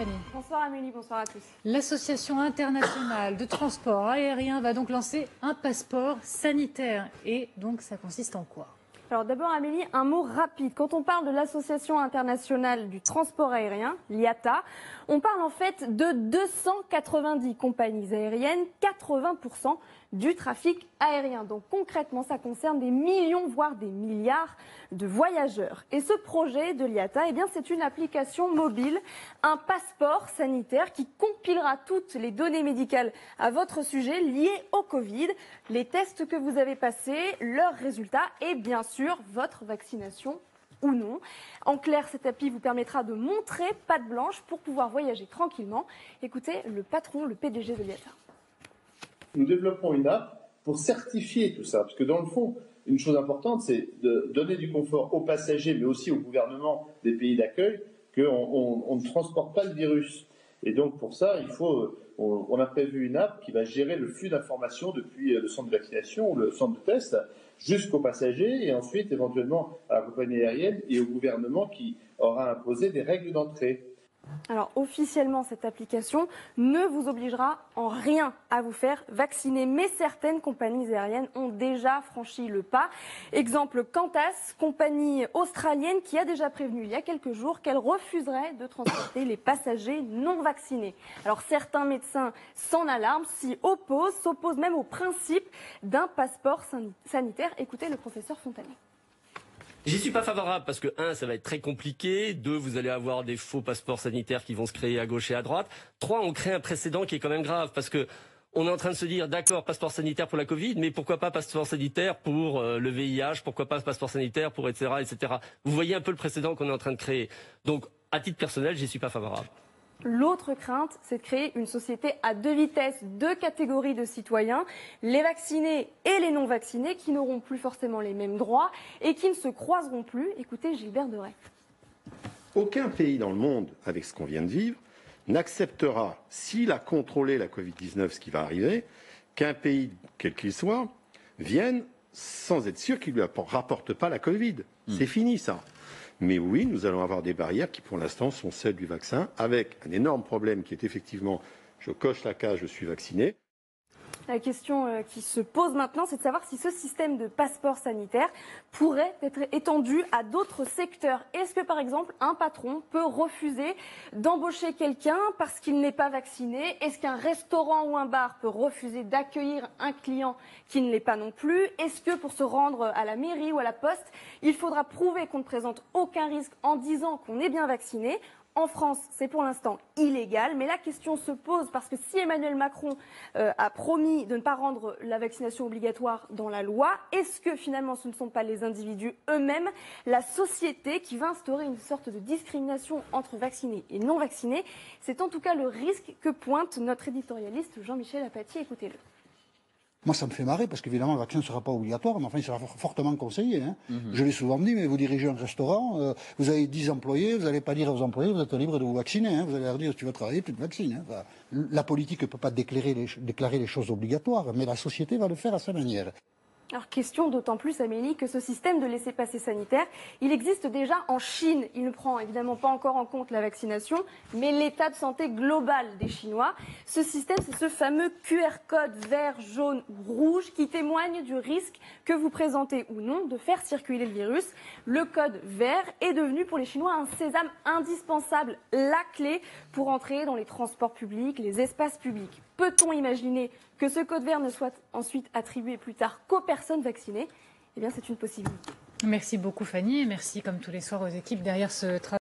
Fanny. Bonsoir Amélie, bonsoir à tous. L'Association internationale de transport aérien va donc lancer un passeport sanitaire. Et donc ça consiste en quoi ? Alors d'abord Amélie, un mot rapide. Quand on parle de l'Association internationale du transport aérien, l'IATA, on parle en fait de 290 compagnies aériennes, 80% du trafic aérien. Donc concrètement, ça concerne des millions, voire des milliards de voyageurs. Et ce projet de l'IATA, eh bien, c'est une application mobile, un passeport sanitaire qui compilera toutes les données médicales à votre sujet liées au Covid, les tests que vous avez passés, leurs résultats et bien sûr votre vaccination ou non. En clair, cette appli vous permettra de montrer patte blanche pour pouvoir voyager tranquillement. Écoutez le patron, le PDG de l'IATA. Nous développons une app pour certifier tout ça, parce que dans le fond, une chose importante, c'est de donner du confort aux passagers, mais aussi au gouvernement des pays d'accueil, qu'on ne transporte pas le virus. Et donc pour ça, on a prévu une app qui va gérer le flux d'informations depuis le centre de vaccination ou le centre de test jusqu'aux passagers et ensuite éventuellement à la compagnie aérienne et au gouvernement qui aura imposé des règles d'entrée. Alors officiellement, cette application ne vous obligera en rien à vous faire vacciner, mais certaines compagnies aériennes ont déjà franchi le pas. Exemple Qantas, compagnie australienne qui a déjà prévenu il y a quelques jours qu'elle refuserait de transporter les passagers non vaccinés. Alors certains médecins s'en alarment, s'opposent même au principe d'un passeport sanitaire. Écoutez le professeur Fontanier. J'y suis pas favorable parce que, 1, ça va être très compliqué. 2, vous allez avoir des faux passeports sanitaires qui vont se créer à gauche et à droite. 3, on crée un précédent qui est quand même grave parce que on est en train de se dire, d'accord, passeport sanitaire pour la Covid, mais pourquoi pas passeport sanitaire pour le VIH, pourquoi pas passeport sanitaire pour etc., etc. Vous voyez un peu le précédent qu'on est en train de créer. Donc, à titre personnel, j'y suis pas favorable. L'autre crainte, c'est de créer une société à deux vitesses, deux catégories de citoyens, les vaccinés et les non vaccinés, qui n'auront plus forcément les mêmes droits et qui ne se croiseront plus. Écoutez Gilbert Deray. Aucun pays dans le monde, avec ce qu'on vient de vivre, n'acceptera, s'il a contrôlé la Covid-19, ce qui va arriver, qu'un pays, quel qu'il soit, vienne sans être sûr qu'il ne lui rapporte pas la Covid. C'est fini ça. Mais oui, nous allons avoir des barrières qui, pour l'instant, sont celles du vaccin, avec un énorme problème qui est effectivement, je coche la case, je suis vacciné. La question qui se pose maintenant, c'est de savoir si ce système de passeport sanitaire pourrait être étendu à d'autres secteurs. Est-ce que, par exemple, un patron peut refuser d'embaucher quelqu'un parce qu'il n'est pas vacciné? Est-ce qu'un restaurant ou un bar peut refuser d'accueillir un client qui ne l'est pas non plus? Est-ce que, pour se rendre à la mairie ou à la poste, il faudra prouver qu'on ne présente aucun risque en disant qu'on est bien vacciné? En France, c'est pour l'instant illégal, mais la question se pose parce que si Emmanuel Macron a promis de ne pas rendre la vaccination obligatoire dans la loi, est-ce que finalement ce ne sont pas les individus eux-mêmes, la société qui va instaurer une sorte de discrimination entre vaccinés et non vaccinés? C'est en tout cas le risque que pointe notre éditorialiste Jean-Michel Apathy. Écoutez-le. Moi, ça me fait marrer parce qu'évidemment, le vaccin ne sera pas obligatoire, mais enfin, il sera fortement conseillé. Hein. Je l'ai souvent dit, mais vous dirigez un restaurant, vous avez 10 employés, vous n'allez pas dire aux employés, vous êtes libre de vous vacciner. Hein. Vous allez leur dire, si tu veux travailler, tu te vaccines. Hein. Enfin, la politique ne peut pas déclarer les choses obligatoires, mais la société va le faire à sa manière. Alors question d'autant plus Amélie que ce système de laissez-passer sanitaire, il existe déjà en Chine. Il ne prend évidemment pas encore en compte la vaccination, mais l'état de santé global des Chinois. Ce système, c'est ce fameux QR code vert, jaune ou rouge qui témoigne du risque que vous présentez ou non de faire circuler le virus. Le code vert est devenu pour les Chinois un sésame indispensable, la clé pour entrer dans les transports publics, les espaces publics. Peut-on imaginer que ce code vert ne soit ensuite attribué plus tard qu'aux personnes vaccinées? Eh bien, c'est une possibilité. Merci beaucoup Fanny et merci comme tous les soirs aux équipes derrière ce travail.